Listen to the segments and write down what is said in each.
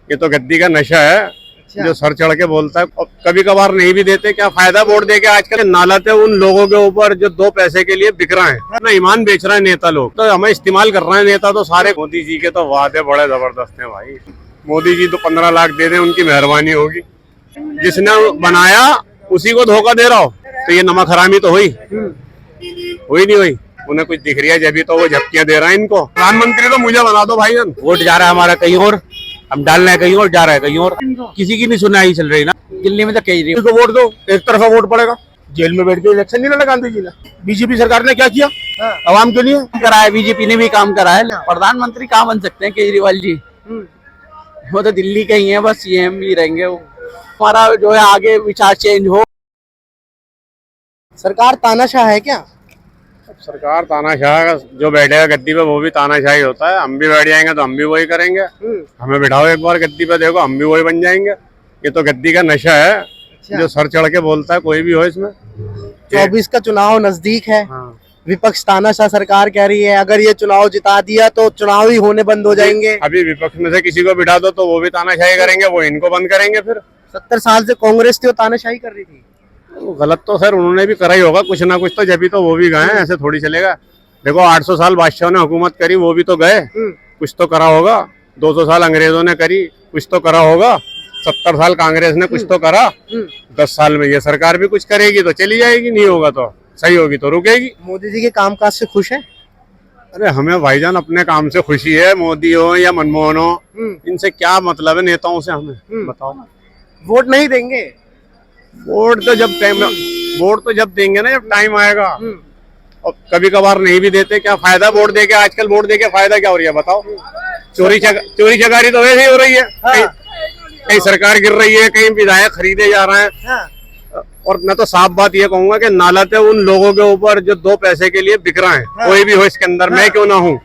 ये तो गद्दी का नशा है। जो सर चढ़ के बोलता है, और कभी कभार नहीं भी देते, क्या फायदा वोट दे के। आजकल नालते उन लोगों के ऊपर जो 2 पैसे के लिए बिक रहे हैं, अपना ईमान बेच रहे हैं नेता लोग। तो हमें इस्तेमाल कर रहे हैं नेता तो सारे। मोदी जी के तो वादे बड़े जबरदस्त हैं भाई। मोदी जी तो 15 लाख दे दें, उनकी मेहरबानी होगी। जिसने बनाया उसी को धोखा दे रहा हो, तो ये नमक हरामी तो हुई नहीं हुई। उन्हें कुछ दिख रही है जब तो वो झपकियां दे रहा है इनको। प्रधानमंत्री तो मुझे बना दो भाई। वोट जा रहा है हमारा कहीं और, हम डालना है कहीं और, जा रहा है कहीं और। किसी की नहीं सुनाई चल रही ना। दिल्ली में तो केजरीवाल को वोट दो, एक तरफा वोट पड़ेगा। जेल में बैठ के इलेक्शन नहीं लड़ा गांधी जी ने। बीजेपी सरकार ने क्या किया आवाम के लिए? कराया, बीजेपी ने भी काम करा है। प्रधानमंत्री कहाँ बन सकते हैं केजरीवाल जी? वो तो दिल्ली के ही है, बस सीएम भी रहेंगे। वो हमारा जो है आगे विचार चेंज हो। सरकार तानाशाह है क्या? सरकार तानाशाह, जो बैठेगा गद्दी पे वो भी तानाशाही होता है। हम भी बैठ जाएंगे तो हम भी वही करेंगे। हमें बिठाओ एक बार गद्दी पे, देखो हम भी वही बन जाएंगे। ये तो गद्दी का नशा है। जो सर चढ़ के बोलता है कोई भी हो इसमें। 24 का चुनाव नजदीक है। हाँ। विपक्ष तानाशाह सरकार कह रही है अगर ये चुनाव जिता दिया तो चुनाव ही होने बंद हो जाएंगे। अभी विपक्ष में से किसी को बिठा दो तो वो भी तानाशाही करेंगे, वो इनको बंद करेंगे। फिर 70 साल से कांग्रेस थी, वो तानाशाही कर रही थी। गलत तो सर उन्होंने भी करा ही होगा कुछ ना कुछ, तो जब भी तो वो भी गए हैं। ऐसे थोड़ी चलेगा। देखो 800 साल बादशाह ने हुकूमत करी, वो भी तो गए। कुछ तो करा होगा। 200 साल अंग्रेजों ने करी, कुछ तो करा होगा। 70 साल कांग्रेस ने कुछ तो करा। 10 साल में ये सरकार भी कुछ करेगी तो चली जाएगी, नहीं होगा तो सही होगी तो रुकेगी। मोदी जी के कामकाज से खुश है? अरे हमें भाईजान अपने काम से खुशी है। मोदी हो या मनमोहन हो, इनसे क्या मतलब है नेताओं से? हमें बताओ। वोट नहीं देंगे? वोट तो जब देंगे ना, जब टाइम आएगा। और कभी कभार नहीं भी देते, क्या फायदा वोट दे के। आजकल वोट दे के फायदा क्या हो रही है बताओ? चोरी चकारी तो वैसे ही हो रही है। कहीं सरकार गिर रही है, कहीं विधायक खरीदे जा रहे हैं। और मैं तो साफ बात ये कहूंगा कि नालते उन लोगों के ऊपर जो 2 पैसे के लिए बिक रहे हैं। कोई भी हो इसके अंदर, मैं क्यों ना हूँ।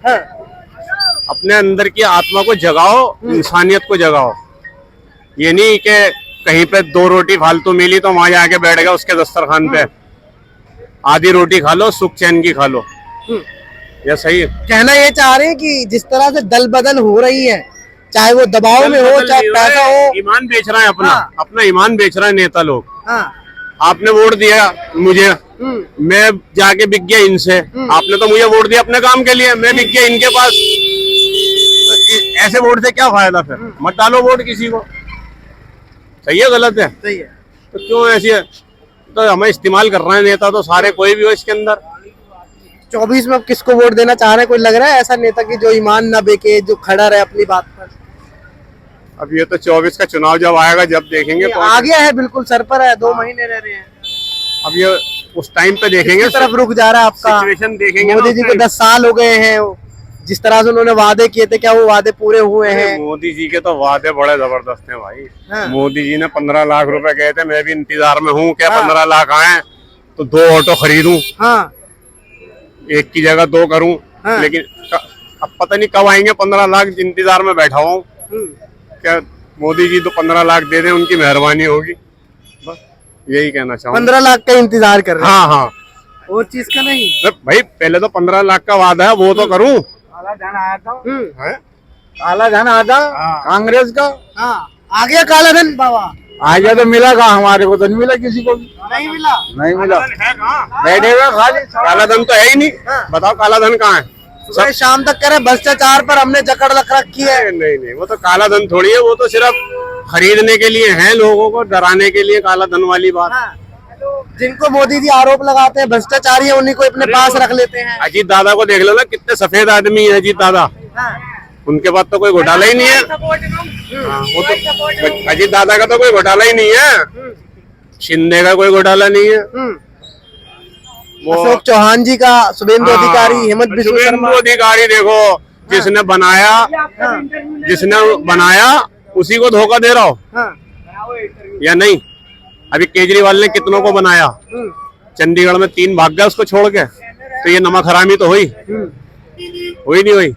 अपने अंदर की आत्मा को जगाओ, इंसानियत को जगाओ। ये नहीं कि कहीं पे 2 रोटी फालतू मिली तो वहां जाके बैठ गया उसके दस्तरखान पे। आधी रोटी खा लो, सुख चैन की खा लो। ये सही है। कहना ये चाह रहे हैं कि जिस तरह से दल बदल हो रही है, चाहे वो दबाव में हो चाहे पैसा हो, ईमान बेच रहा है अपना ईमान बेच रहा है नेता लोग। हाँ। आपने वोट दिया मुझे, मैं जाके बिक गया इनसे। आपने तो मुझे वोट दिया अपने काम के लिए, मैं बिक गया इनके पास। ऐसे वोट से क्या फायदा? फिर मत डालो वोट किसी को। सही है गलत है? सही है। तो क्यों ऐसी है? तो हमें इस्तेमाल कर रहे हैं नेता तो सारे, कोई भी हो इसके अंदर। 24 में अब किसको वोट देना चाह रहे हैं? कोई लग रहा है ऐसा नेता की जो ईमान न बेचे, जो खड़ा रहे अपनी बात पर? अब ये तो 24 का चुनाव जब आएगा जब देखेंगे। आ गया है, बिल्कुल सर पर है। 2 महीने रह रहे हैं। अब ये उस टाइम पे देखेंगे, तरफ रुक जा रहा है आपका सिचुएशन देखेंगे। मोदी जी को 10 साल हो गए हैं। जिस तरह से उन्होंने वादे किए थे, क्या वो वादे पूरे हुए हैं? मोदी जी के तो वादे बड़े जबरदस्त हैं भाई। हाँ। मोदी जी ने 15 लाख रुपए कहे थे, मैं भी इंतजार में हूँ। क्या 15 लाख आए तो 2 ऑटो खरीदूं। हाँ। एक की जगह 2 करूं। हाँ। लेकिन अब पता नहीं कब आएंगे 15 लाख। इंतजार में बैठा हूँ। क्या मोदी जी तो 15 लाख दे दें, उनकी मेहरबानी होगी। बस यही कहना चाहूँगा। 15 लाख का इंतजार कर रहे हैं? हाँ हाँ, और चीज का नहीं भाई। पहले तो 15 लाख का वादा है, वो तो करूँ। काला धन आया था। काला धन आता कांग्रेस का। हाँ। आ गया काला धन बाबा। आ गया तो मिला कहा? हमारे को तो नहीं मिला, किसी को भी नहीं मिला। नहीं मिला। बैठे हुए खाली काला धन तो है ही नहीं। बताओ काला धन कहाँ है? सुबह शाम तक करे भ्रष्टाचार पर हमने जकड़ रखी है। नहीं, वो तो काला धन थोड़ी है। वो तो सिर्फ खरीदने के लिए है, लोगों को डराने के लिए काला धन वाली बात। हाँ। जिनको मोदी जी आरोप लगाते हैं भ्रष्टाचारी है, उन्हीं को अपने पास रख लेते हैं। अजीत दादा को देख लो ना, कितने सफेद आदमी है अजीत दादा। उनके पास तो कोई घोटाला ही नहीं है। वो तो अजीत दादा का तो कोई घोटाला ही नहीं है। शिंदे का कोई घोटाला नहीं है। अशोक चौहान जी का, शुभेंदु अधिकारी, हेमंत बिस्वा शर्मा। अधिकारी देखो, जिसने बनाया उसी को धोखा दे रहा हो या नहीं? अभी केजरीवाल ने कितनों को बनाया। चंडीगढ़ में 3 भाग गया उसको छोड़ के। तो ये नमक हरामी तो हुई नहीं हुई।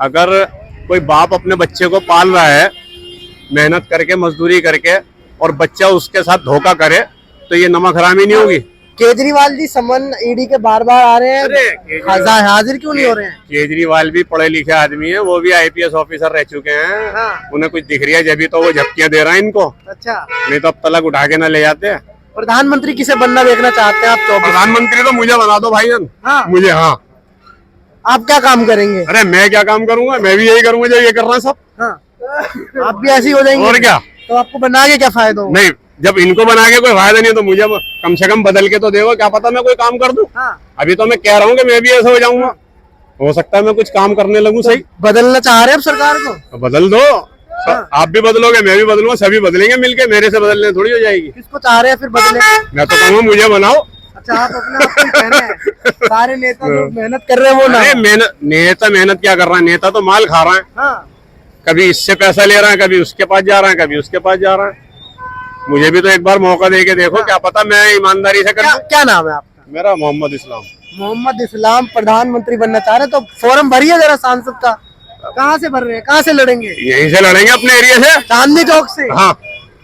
अगर कोई बाप अपने बच्चे को पाल रहा है मेहनत करके, मजदूरी करके, और बच्चा उसके साथ धोखा करे, तो ये नमक हरामी नहीं होगी? केजरीवाल जी समन ईडी के बार बार आ रहे अरे हैं, केजरीवाल हाजिर क्यों नहीं हो रहे हैं? केजरीवाल भी पढ़े लिखे आदमी है, वो भी आईपीएस ऑफिसर रह चुके हैं। हाँ। उन्हें कुछ दिख रही है जब तो वो झपकियां दे रहा है इनको, अच्छा, नहीं तो अब तलक उठा के ना ले जाते। प्रधानमंत्री किसे बनना देखना चाहते हैं आप? 24 प्रधानमंत्री तो मुझे बना दो भाईजान। हाँ। मुझे, हाँ। आप क्या काम करेंगे? अरे मैं क्या काम करूंगा, मैं भी यही करूंगा जो ये कर रहा है सब। हाँ। आप भी ऐसे ही हो जाएंगे? और क्या। तो आपको बना के क्या फायदा होगा? नहीं, जब इनको बना के कोई फायदा नहीं है तो मुझे कम से कम बदल के तो देखो, क्या पता मैं कोई काम कर दूं। हाँ। अभी तो मैं कह रहा हूँ कि मैं भी ऐसा हो जाऊंगा, हो सकता है मैं कुछ काम करने लगूं। सही, बदलना चाह रहे हैं अब सरकार को? तो बदल दो। आप भी बदलोगे, मैं भी बदलूंगा, सभी बदलेंगे मिलके। मेरे से बदलने थोड़ी हो जाएगी। किसको चाह रहे हैं फिर बदले? मैं तो कहूँगा मुझे बनाओ। अच्छा, आप अपने आप को कह रहे हैं सारे नेता जो मेहनत कर रहे हैं वो ना? अरे मेहनत क्या कर रहा है, नेता तो माल खा रहा है। हाँ। कभी इससे पैसा ले रहा है, कभी उसके पास जा रहा है, कभी उसके पास जा रहा है। मुझे भी तो एक बार मौका दे के देखो, क्या पता मैं ईमानदारी से कर दूं। क्या नाम है आपका? मेरा मोहम्मद इस्लाम। मोहम्मद इस्लाम प्रधानमंत्री बनना चाह रहे हैं, तो फॉर्म भरिए जरा सांसद का। कहाँ से भर रहे हैं, कहाँ से लड़ेंगे? यहीं से लड़ेंगे, अपने एरिया से, चांदनी चौक से? हाँ।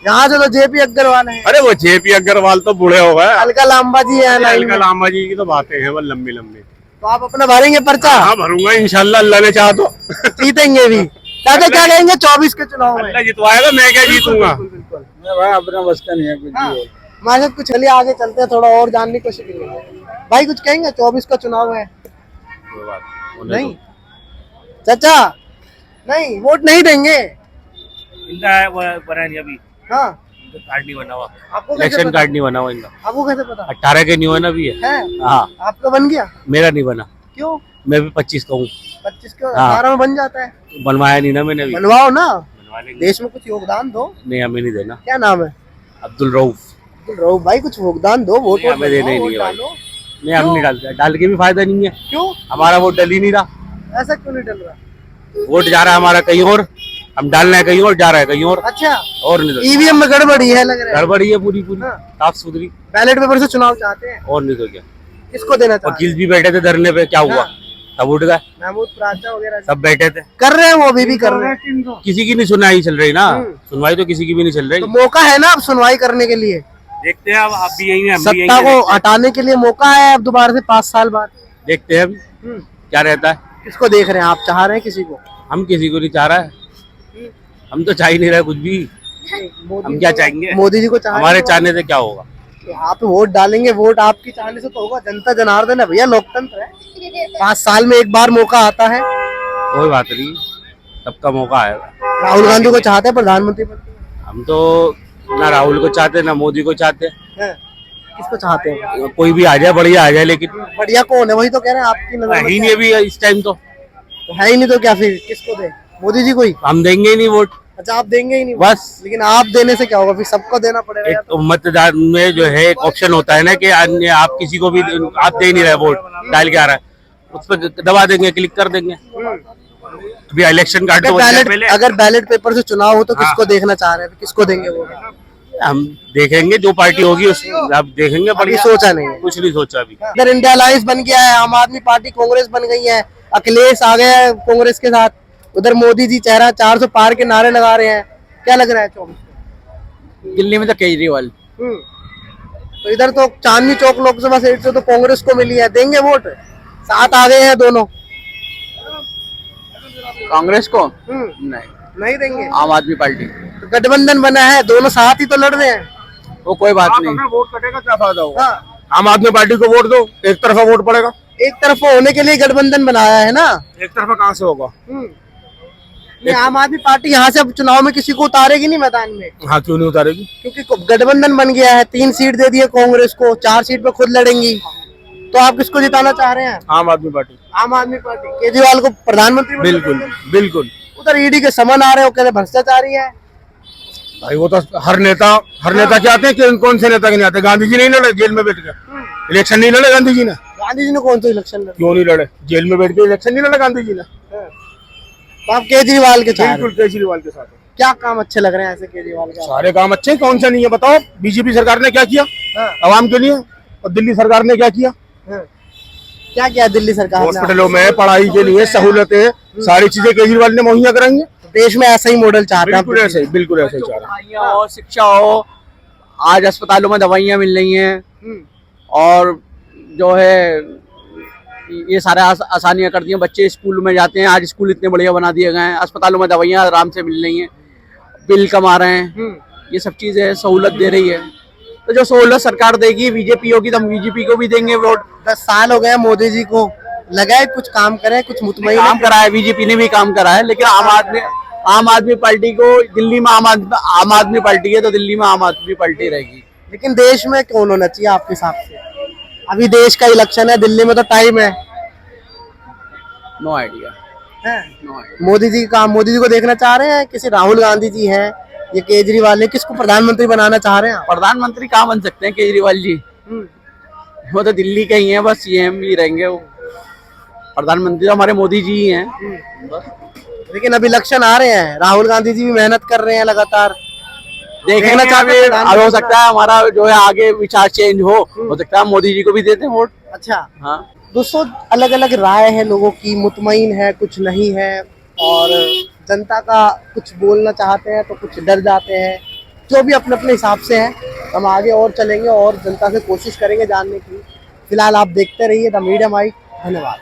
यहाँ से तो जेपी अग्रवाल है। अरे वो जेपी अग्रवाल तो बूढ़े हो गए। अलका लांबा जी है लाइन में। अलका लांबा जी की तो बातें हैं वो लंबी लंबी। तो आप अपना भरेंगे पर्चा? हाँ भरूंगा इंशाल्लाह, अल्लाह ने चाहा तो। जीतेंगे भी। चाचा क्या कहेंगे 24 के चुनाव में? अल्लाह जितवाएगा, मैं क्या जीतूंगा। अपना बस का नहीं है कुछ हाँ। हमारे साथ कुछ चलिए आगे चलते हैं, थोड़ा और जानने की कोशिश करेंगे। भाई कुछ कहेंगे? 24 का चुनाव है। नहीं चाचा, नहीं वोट नहीं देंगे? इनका है वो बना नहीं अभी, हाँ। इनका कार्ड नहीं बना हुआ, आपको कैसे इलेक्शन पता? कार्ड नहीं बना हुआ इनका। आपको कैसे पता 18 के नहीं होना भी है। है? हाँ, आपका बन गया? मेरा नहीं बना, क्यों? मैं भी 25 का हूँ। 25 क्यों? हाँ। 18 में बन जाता है। बनवाया नहीं ना मैंने अभी। बनवाओ ना, बनवा लेंगे। देश में कुछ योगदान दो। नहीं, हमें नहीं देना। क्या नाम है? अब्दुल रऊफ। रहो भाई, कुछ योगदान दो, वोट नहीं, हमें देना ही बनवाओ, नहीं वोट है भाई। डालो। नहीं, हम नहीं डालते, डाल के भी फायदा नहीं है, क्यों? हमारा वोट डल ही नहीं रहा। ऐसा क्यों नहीं डल रहा? वोट जा रहा है हमारा कहीं और, हम डालना है कहीं और, जा रहा है कहीं और, अच्छा, और नहीं तो ईवीएम में गड़बड़ी है लग रहा है। गड़बड़ी है पूरी पूरी, हाँ। साफ सुथरी। बैलेट पेपर से चुनाव चाहते हैं, और नहीं तो क्या। किसको देना चाहते हैं? वकील भी बैठे थे धरने पे, क्या हुआ? हाँ। सब उठ गए, महमूद प्राचा वगैरह सब बैठे थे। कर रहे हैं, वो अभी भी कर रहे हैं। किसी की नहीं सुनवाई चल रही ना, सुनवाई तो किसी की भी नहीं चल तो रही। मौका है ना अब सुनवाई करने के लिए, देखते हैं, अब आप भी यही हैं, हम भी यही सत्ता हैं, को हटाने के लिए मौका है अब दोबारा से 5 साल बाद। देखते हैं अभी क्या रहता है। किसको देख रहे हैं आप? चाह रहे हैं किसी को? हम किसी को नहीं चाह रहा है, हम तो चाह ही नहीं रहे कुछ भी। हम क्या चाहेंगे? मोदी जी को चाह हमारे चाहने से क्या होगा? आप वोट डालेंगे, वोट आपकी चाहने से तो होगा। जनता जनार्दन है भैया, लोकतंत्र है। 5 साल में एक बार मौका आता है। कोई बात नहीं, सबका मौका आएगा। राहुल गांधी को चाहते हैं प्रधानमंत्री बनने? हम तो ना राहुल को चाहते ना मोदी को चाहते, हैं? किसको चाहते हैं? कोई भी आ जाए, बढ़िया आ जाए, लेकिन बढ़िया कौन है? वही तो कह रहे हैं, आपकी नजर में ही क्या नहीं अभी इस टाइम तो तो है ही नहीं, तो क्या फिर किसको दे? मोदी जी को ही? हम देंगे ही नहीं वोट। अच्छा, आप देंगे ही नहीं बस लेकिन आप देने से क्या होगा? फिर सबको देना पड़ेगा यार। एक मतदान में जो है एक ऑप्शन होता है ना कि अन्य आप किसी को भी आप दे नहीं रहे, वोट डाल के आ रहा है, उस पर दबा देंगे, क्लिक कर देंगे। अभी इलेक्शन कार्ड तो पहले अगर बैलेट पेपर से चुनाव हो तो किसको देखना चाह रहे हैं? किसको देंगे वो? हम देखेंगे, जो पार्टी होगी उस आप देखेंगे। अभी बढ़िया, सोचा नहीं है। कुछ नहीं सोचा अभी। इधर इंडिया अलायंस बन गया है, आम आदमी पार्टी कांग्रेस बन गई है, अखिलेश आ गया है कांग्रेस के साथ, उधर मोदी जी चेहरा 400 पार के नारे लगा रहे हैं। क्या लग रहा है 24? दिल्ली में तो केजरीवाल। तो इधर तो चांदनी चौक लोकसभा सीट से तो कांग्रेस को मिली है, देंगे वोट? साथ आ गए हैं दोनों। कांग्रेस को नहीं देंगे। आम आदमी पार्टी तो गठबंधन बना है, दोनों साथ ही तो लड़ रहे हैं। वो कोई बात नहीं। वोट कटेगा, क्या फायदा होगा? हाँ, आम आदमी पार्टी को वोट दो, एक तरफा वोट पड़ेगा। एक तरफ होने के लिए गठबंधन बनाया है ना। एक तरफा कहाँ से होगा? ये आम आदमी पार्टी यहाँ से अब चुनाव में किसी को उतारेगी नहीं मैदान में, हाँ, क्यों नहीं उतारेगी? क्योंकि गठबंधन बन गया है। 3 सीट दे दिए कांग्रेस को, 4 सीट पे खुद लड़ेंगी। तो आप किसको जिताना चाह रहे हैं? आम आदमी पार्टी। आम आदमी पार्टी केजरीवाल को प्रधानमंत्री बनना बिल्कुल चाहते हैं। बिल्कुल। उधर ईडी के समन आ रहे हो, कहते भ्रष्टाचारी है। भाई वो तो हर नेता चाहते हैं कि कौन से नेता के नहीं आते। गांधी जी नहीं लड़े जेल में बैठ के, इलेक्शन नहीं लड़े गांधी जी ने। गांधी जी ने कौन सा इलेक्शन लड़ा? क्यों नहीं लड़े? जेल में बैठ के इलेक्शन नहीं लड़े गांधी जी ने। तो आप केजरीवाल के चाह रहे हैं। बिल्कुल केजरीवाल के साथ। क्या काम अच्छे लग रहे हैं ऐसे केजरीवाल के? सारे काम अच्छे हैं, कौन सा नहीं है बताओ? बीजेपी सरकार ने क्या किया आवाम के लिए, और दिल्ली सरकार ने क्या किया? क्या किया दिल्ली सरकार ने? हॉस्पिटलों में पढ़ाई के लिए सहूलतें, सारी चीजें केजरीवाल ने मुहैया कराएंगे। देश में ऐसा ही मॉडल चाहते हैं। बिल्कुल ऐसे ही, बिल्कुल ऐसे ही चाह रहे हैं। दवाइयाँ हो, शिक्षा हो, आज अस्पतालों में दवाइयाँ मिल रही हैं और जो है ये सारे आसानियां कर दी हैं। बच्चे स्कूल में जाते हैं, आज स्कूल इतने बढ़िया बना दिए गए हैं, अस्पतालों में दवाइयाँ आराम से मिल रही हैं, बिल कम आ रहे हैं, ये सब चीजें सहूलत दे रही है। तो जो सहूलत सरकार देगी, बीजेपी होगी तो हम बीजेपी को भी देंगे वोट। 10 साल हो गए मोदी जी को, लगा है कुछ काम करे, कुछ मुतमईन काम करा है, बीजेपी ने भी काम करा है, लेकिन आम आदमी पार्टी को दिल्ली में आम आदमी पार्टी है तो दिल्ली में आम आदमी पार्टी रहेगी। लेकिन देश में कौन होना चाहिए आपके हिसाब से? अभी देश का इलेक्शन है, दिल्ली में तो टाइम है। No idea. मोदी जी का, मोदी जी को देखना चाह रहे हैं, किसी राहुल गांधी जी हैं, ये केजरीवाल है, किसको प्रधानमंत्री बनाना चाह रहे हैं आप? प्रधानमंत्री कहाँ बन सकते हैं केजरीवाल जी, वो तो दिल्ली के ही हैं, बस सीएम ही रहेंगे वो। प्रधानमंत्री तो हमारे मोदी जी ही हैं बस। लेकिन अभी इलेक्शन आ रहे हैं, राहुल गांधी जी भी मेहनत कर रहे हैं लगातार, देखना चाहते हैं। अब हो सकता है हमारा जो है आगे विचार चेंज हो सकता है मोदी जी को भी देते हैं वोट। अच्छा हाँ, दोस्तों अलग अलग राय है लोगों की, मुतमईन है, कुछ नहीं है, और जनता का कुछ बोलना चाहते हैं तो कुछ डर जाते हैं, जो भी अपने अपने हिसाब से है। हम आगे और चलेंगे और जनता से कोशिश करेंगे जानने की। फिलहाल आप देखते रहिए द मीडिया माइक। धन्यवाद।